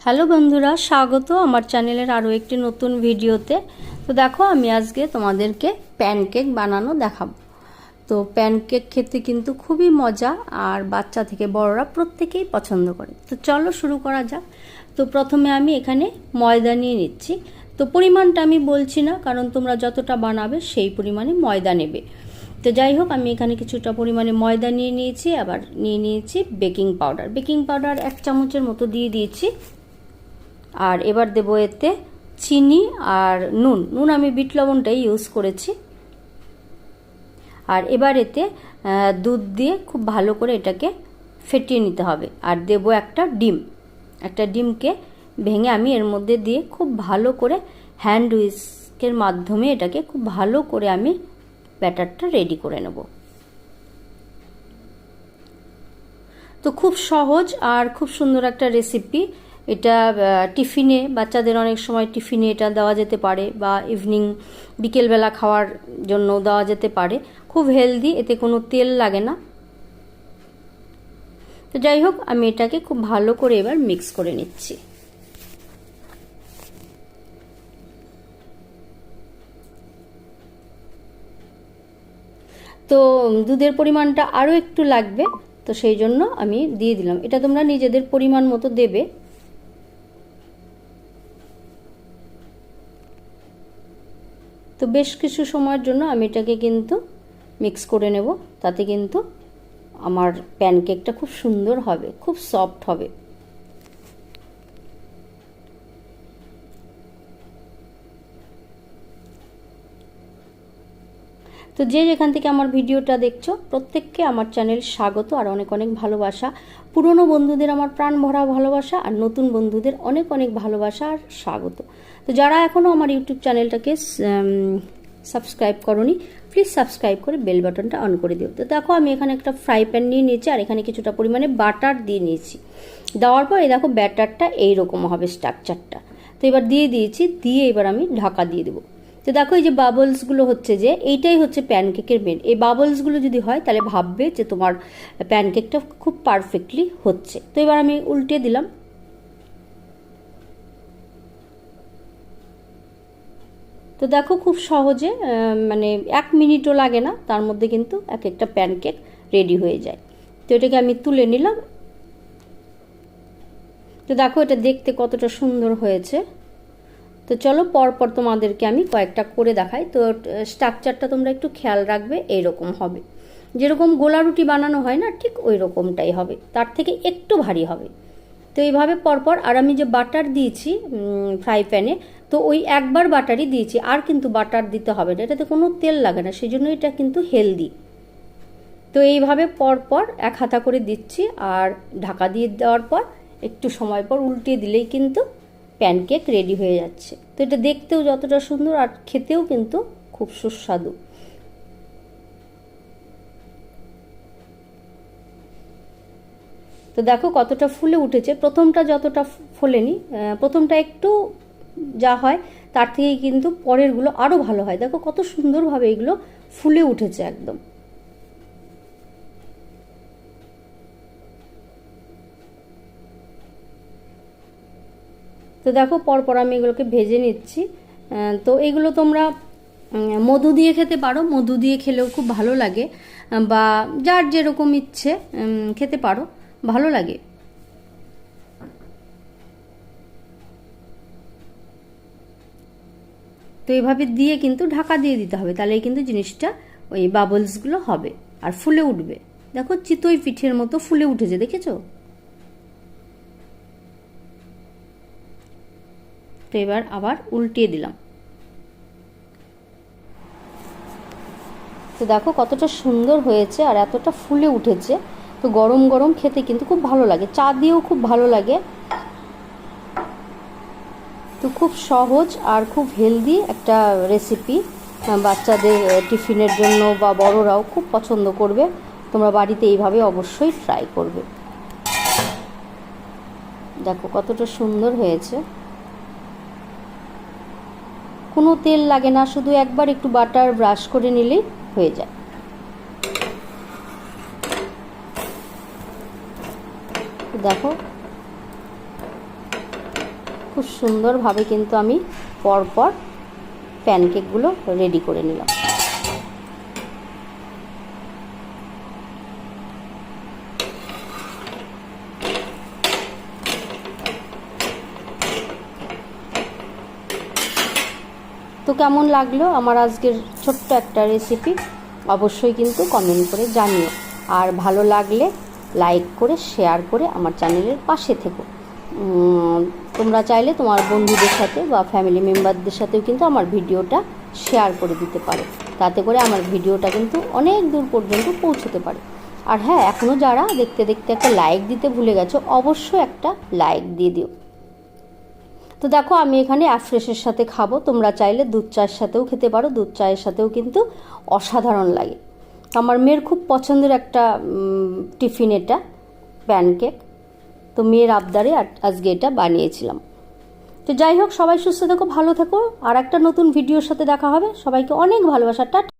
Hello বন্ধুরা, স্বাগত আমার চ্যানেলের আরও একটি নতুন ভিডিওতে। তো দেখো, আমি আজকে তোমাদেরকে প্যানকেক বানানো দেখাবো। তো প্যানকেক খেতে কিন্তু খুবই মজা, আর বাচ্চা থেকে বড়রা প্রত্যেকেই পছন্দ করে। তো চলো শুরু করা যাক। তো প্রথমে আমি এখানে ময়দা নিয়ে নিচ্ছি। তো পরিমাণটা আমি বলছি না, কারণ তোমরা যতটা বানাবে সেই পরিমাণে ময়দা নেবে। তো যাই হোক, আমি এখানে কিছুটা পরিমাণে ময়দা নিয়ে নিয়েছি। আবার নিয়ে নিয়েছি বেকিং পাউডার। বেকিং পাউডার 1 চামচের মতো দিয়ে দিয়েছি। আর এবার দেবো এতে চিনি আর নুন আমি বিট লবণটাই ইউজ করেছি। আর এবার এতে দুধ দিয়ে খুব ভালো করে এটাকে ফেটিয়ে নিতে হবে। আর দেবো একটা ডিমকে ভেঙে আমি এর মধ্যে দিয়ে খুব ভালো করে হ্যান্ড হুইস্কের মাধ্যমে এটাকে খুব ভালো করে আমি ব্যাটারটা রেডি করে নেব। তো খুব সহজ আর খুব সুন্দর একটা রেসিপি। এটা টিফিনে, বাচ্চাদের অনেক সময় টিফিনে এটা দেওয়া যেতে পারে, বা ইভিনিং বিকেলবেলা খাওয়ার জন্য দেওয়া যেতে পারে। খুব হেলদি, এতে কোনো তেল লাগে না। তো যাই হোক, আমি এটাকে খুব ভালো করে এবার মিক্স করে নিচ্ছি। তো দুধের পরিমাণটা আরও একটু লাগবে, তো সেই জন্য আমি দিয়ে দিলাম। এটা তোমরা নিজেদের পরিমাণ মতো দেবে। তো বেশ কিছু সময়ের জন্য আমি এটাকে কিন্তু মিক্স করে নেব, তাতে কিন্তু আমার প্যানকেকটা খুব সুন্দর হবে, খুব সফট হবে। তো যে যেখান থেকে আমার ভিডিওটা দেখছো, প্রত্যেককে আমার চ্যানেল স্বাগত আর অনেক অনেক ভালোবাসা। পুরনো বন্ধুদের আমার প্রাণ ভরা ভালোবাসা, আর নতুন বন্ধুদের অনেক অনেক ভালোবাসা আর স্বাগত। তো যারা এখনও আমার ইউটিউব চ্যানেলটাকে সাবস্ক্রাইব করোনি, প্লিজ সাবস্ক্রাইব করে বেল বাটনটা অন করে দিও। তো দেখো, আমি এখানে একটা ফ্রাই প্যান নিয়ে নিয়েছি, আর এখানে কিছুটা পরিমাণে বাটার দিয়ে নিয়েছি। দেওয়ার পর এই দেখো, ব্যাটারটা এইরকম হবে স্ট্রাকচারটা। তো এবার দিয়ে দিয়েছি, দিয়ে এবার আমি ঢাকা দিয়ে দেবো। তো দেখো, এই যে বাবলসগুলো হচ্ছে, যে এইটাই হচ্ছে প্যানকেকের মেন। এই বাবলসগুলো যদি হয়, তাহলে ভাববে যে তোমার প্যানকেকটা খুব পারফেক্টলি হচ্ছে। তো এবার আমি উল্টে দিলাম। তো দেখো, খুব সহজে, মানে 1 মিনিটও লাগে না, তার মধ্যে কিন্তু এক একটা প্যানকেক রেডি হয়ে যায়। তো এটাকে আমি তুলে নিলাম। তো দেখো, এটা দেখতে কতটা সুন্দর হয়েছে। তো চলো, পরপর তোমাদেরকে আমি কয়েকটা করে দেখাই। তো স্ট্রাকচারটা তোমরা একটু খেয়াল রাখবে, এইরকম হবে। যেরকম গোলা রুটি বানানো হয় না, ঠিক ওই রকমটাই হবে, তার থেকে একটু ভারী হবে। তো এইভাবে পরপর। আর আমি যে বাটার দিয়েছি ফ্রাই প্যানে, তো ওই একবার বাটারই দিয়েছি, আর কিন্তু বাটার দিতে হবে না, এটাতে কোনো তেল লাগে না, সেই জন্য এটা কিন্তু হেলদি। তো এইভাবে পরপর 1 হাতা করে দিচ্ছি, আর ঢাকা দিয়ে দেওয়ার পর একটু সময় পর উল্টে দিলেই কিন্তু প্যানকেক রেডি হয়ে যাচ্ছে। তো এটা দেখতেও যতটা সুন্দর, আর খেতেও কিন্তু খুব সুস্বাদু। তো দেখো কতটা ফুলে উঠেছে। প্রথমটা যতটা ফোলেনি, প্রথমটা একটু যা হয়, তার থেকে কিন্তু পরেরগুলো আরও ভালো হয়। দেখো কত সুন্দরভাবে এগুলো ফুলে উঠেছে একদম। তো দেখো, পরপর আমি এগুলোকে ভেজে নিচ্ছি। তো এগুলো তোমরা মধু দিয়ে খেতে পারো, মধু দিয়ে খেলেও খুব ভালো লাগে, বা যার যেরকম ইচ্ছে খেতে পারো, ভালো লাগে। তো এইভাবে দিয়ে কিন্তু ঢাকা দিয়ে দিতে হবে, তাহলে কিন্তু জিনিসটা ওই বাবলসগুলো হবে আর ফুলে উঠবে। দেখো, চিতই পিঠের মতো ফুলে উঠেছে, দেখেছো? তো এবার আবার উল্টিয়ে দিলাম। তো দেখো কতটা সুন্দর হয়েছে, আর এতটা ফুলে উঠেছে। তো গরম গরম খেতে কিন্তু খুব ভালো লাগে, চা দিয়েও খুব ভালো লাগে। তো খুব সহজ আর খুব হেলদি একটা রেসিপি, বাচ্চাদের টিফিনের জন্য বা বড়রাও খুব পছন্দ করবে। তোমরা বাড়িতে এইভাবে অবশ্যই ট্রাই করবে। দেখো কতটা সুন্দর হয়েছে, কোনো তেল লাগে না, শুধু একবার একটু বাটার ব্রাশ করে নিলেই হয়ে যায়। দেখো খুব সুন্দরভাবে কিন্তু আমি পরপর প্যানকেকগুলো রেডি করে নিলাম। তো কেমন লাগলো আমার আজকের ছোট্ট একটা রেসিপি অবশ্যই কিন্তু কমেন্ট করে জানিও, আর ভালো লাগলে লাইক করে শেয়ার করে আমার চ্যানেলের পাশে থেকো। তোমরা চাইলে তোমার বন্ধুদের সাথে বা ফ্যামিলি মেম্বারদের সাথেও কিন্তু আমার ভিডিওটা শেয়ার করে দিতে পারো, তাতে করে আমার ভিডিওটা কিন্তু অনেক দূর পর্যন্ত পৌঁছতে পারে। আর হ্যাঁ, এখনও যারা দেখতে দেখতে একটা লাইক দিতে ভুলে গেছো, অবশ্যই একটা লাইক দিয়ে দিও। তো দেখো আমি এখানে অ্যাফ্রেশের সাথে খাবো, তোমরা চাইলে দুধ চায়ের সাথেও খেতে পারো, দুধ চায়ের সাথেও কিন্তু অসাধারণ লাগে। আমার মেয়ের খুব পছন্দের একটা টিফিন এটা, প্যানকেক। তো মেয়ের আবদারে আজকে এটা বানিয়েছিলাম। তো যাই হোক, সবাই সুস্থ থেকো, ভালো থেকো, আর একটা নতুন ভিডিওর সাথে দেখা হবে। সবাইকে অনেক ভালোবাসা। টাটা।